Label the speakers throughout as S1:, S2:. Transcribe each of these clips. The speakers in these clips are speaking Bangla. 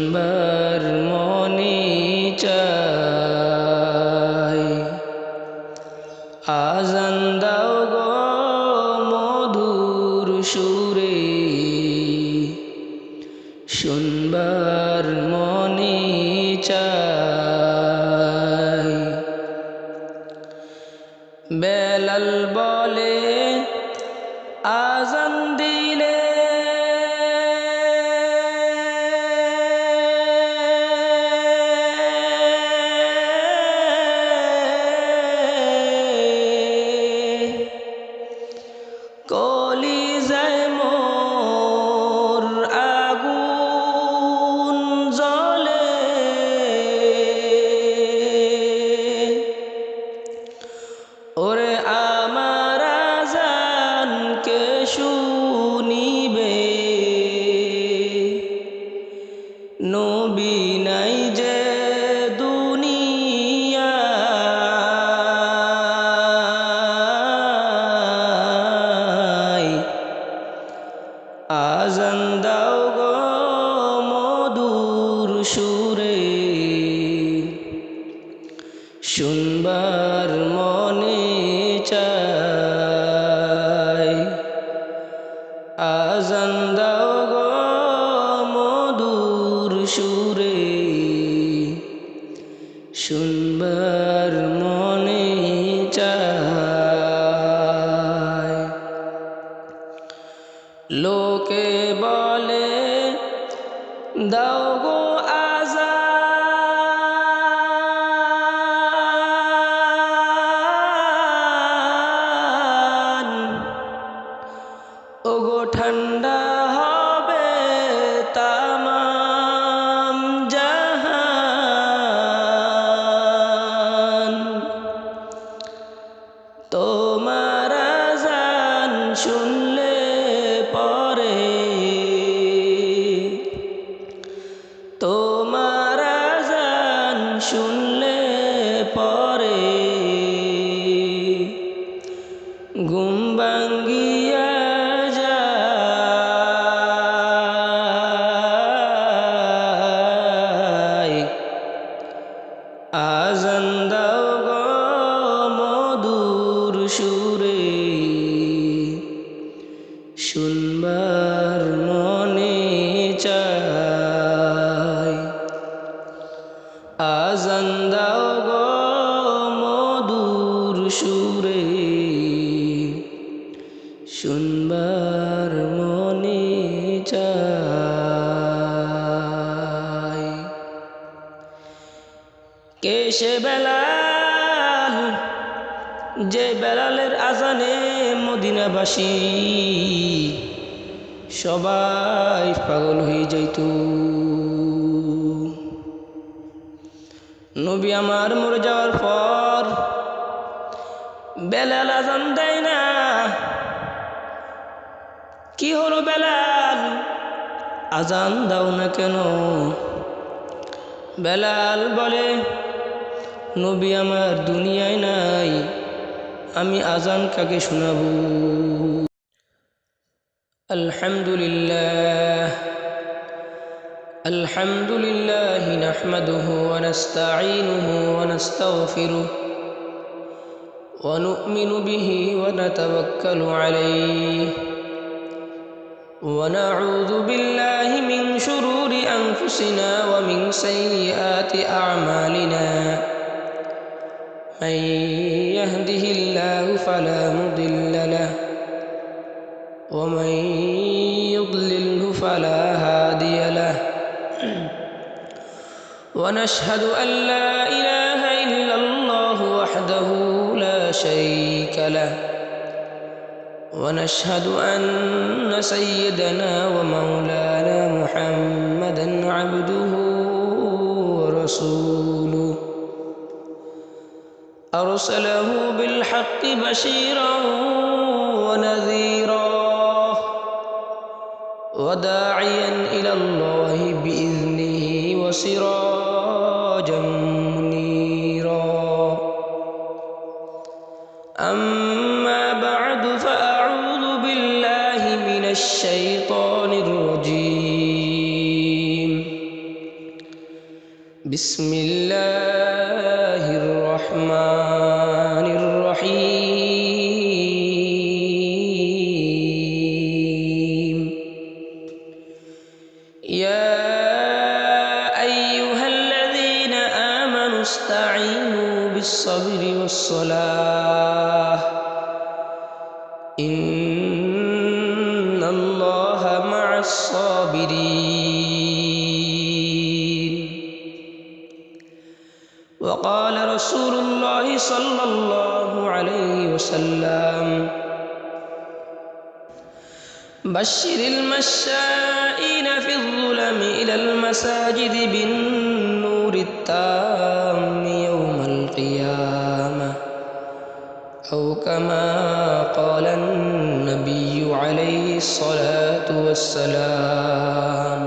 S1: শুনবার মনে চাই। আজান দাও গো মধুর সুরে, শুনবার মনে চাই। বেলাল বলে আজান দিলে কলিজায় মোর আগুন জ্বলে, ওরে আমার আজান কে শুনিবে, নবী নাই যে দুনিয়ায়। আজান দাও গো মধুর সুরে, শুনবার মনে চাই। আজান দাও গো মধুর সুরে, শুনবার মনে চাই। লোকে বলে দাও গো আজান, ওগো ঠান্ডা হবে তামাম জাহান। তোমার আজান শুনলে পরে, তোমার আজান শুনলে পরে, ঘুম ভাঙ্গিয়া যায়। আজান দাও গো মধুর সুরে, শুনবার মনে চাই। আজান দাও গো মধুর সুরে, শুনবার মনে চাই। কে সে বেলাল, যে বেলালের আজানে মদিনাবাসী সবাই পাগল হয়ে যাইত। নবী আমার মরে যাওয়ার পর বেলাল আজান দেয় না। কি হলো বেলাল, আজান দাও না কেন? বেলাল বলে নবী আমার দুনিয়ায় নাই, আমি আজান কাকে শোনাবো? আলহামদুলিল্লাহ আলহামদুলিল্লাহ নাহমাদুহু ওয়া নাস্তাঈনুহু ওয়া নাস্তাগফিরুহু ওয়া নু'মিনু বিহি ওয়া নাতাওয়াক্কালু আলাইহি ওয়া নাউযু বিল্লাহি মিন শুরুরি আনফুসিনা ওয়া মিন সাইয়্যাতি আ'মালিনা। من يهده الله فلا مضل له ومن يضلله فلا هادي له. ونشهد أن لا إله إلا الله وحده لا شريك له. ونشهد أن سيدنا ومولانا محمدا عبده ورسوله أرسله بالحق بشيرا ونذيرا وداعيا إلى الله بإذنه وسراجا منيرا. أما بعد فأعوذ بالله من الشيطان الرجيم. بسم الله الرحمن الرحيم يا أيها الذين آمنوا استعينوا بالصبر والصلاة إن الله مع الصابرين وقال رسول الله صلى الله عليه وسلم بشر المشائين في الظلم إلى المساجد بالنور التام يوم القيامة أو كما قال النبي عليه الصلاة والسلام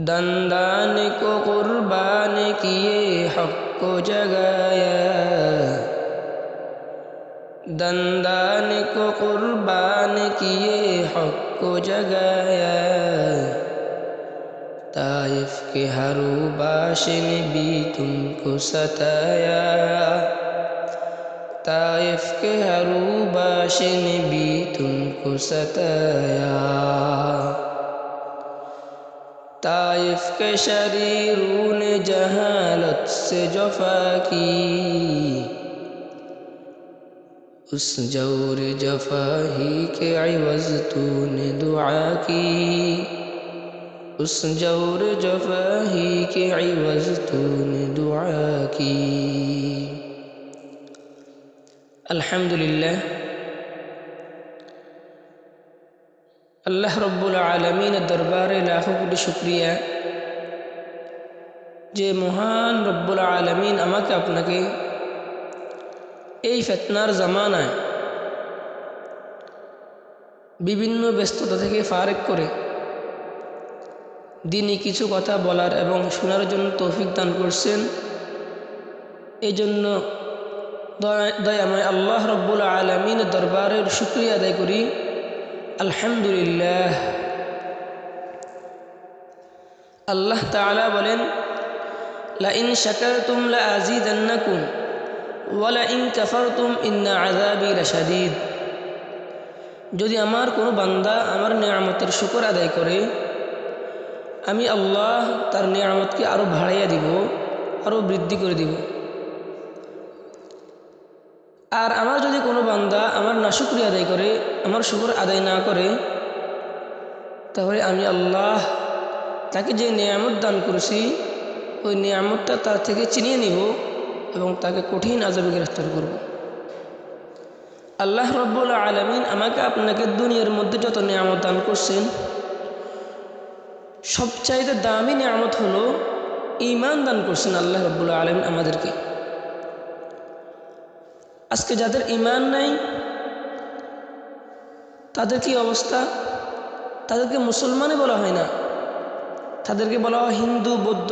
S1: दंदान को कुर्बान किए हक को जगाया दंदान को कुर्बान किए हक को जगाया ताइफ के हरूबाश ने भी तुमको सताया ताइफ के हरूबाश ने भी तुमको सताया ताइफ के शरीरों ने जहालत से जफा की उस जौर जफा ही के इवज़ तूने दुआ की उस जौर जफा ही के इवज़ तूने दुआ की। अल्हम्दुलिल्लाह अल्लाह रब्बुल आलमीन दरबारे लाखों कोटी शुक्रिया যে মহান রব্বুল আলামিন আমাকে আপনাকে এই ফিতনার জামানায় বিভিন্ন ব্যস্ততা থেকে ফারেক করে দিনই কিছু কথা বলার এবং শোনার জন্য তৌফিক দান করছেন। এই জন্য দয়াময় আল্লাহ রব্বুল আলামিনের দরবারের শুকরিয়া আদায় করি। আলহামদুলিল্লাহ। আল্লাহ তাআলা বলেন লাইন শাকারতুম লাআযীদান্নাকুম ওয়া লাইন কাফারতুম ইন্না আযাবি লাশাদীদ। যদি আমার কোনো বান্দা আমার নিয়ামতের শুকর আদায় করে আমি আল্লাহ তার নিয়ামতকে আরও বাড়াইয়া দিব, আরও বৃদ্ধি করে দিব। আর আমার যদি কোনো বান্দা আমার নাশুকরিয়া আদায় করে, আমার শুকর আদায় না করে, তাহলে আমি আল্লাহ তাকে যে নিয়ামত দান করেছি ওই নিয়ামতটা তার থেকে ছিনিয়ে নিব এবং তাকে কঠিন আযাবে গ্রেফতার করব। আল্লাহ রব্বুল আলামিন আমাকে আপনাকে দুনিয়ার মধ্যে যত নিয়ামত দান করছেন সবচাইতে দামি নিয়ামত হলো ঈমান দান করছেন আল্লাহ রব্বুল আলামিন আমাদেরকে। আজকে যাদের ঈমান নাই তাদের কি অবস্থা? তাদেরকে মুসলমানই বলা হয় না, তাদেরকে বলা হয় হিন্দু, বৌদ্ধ।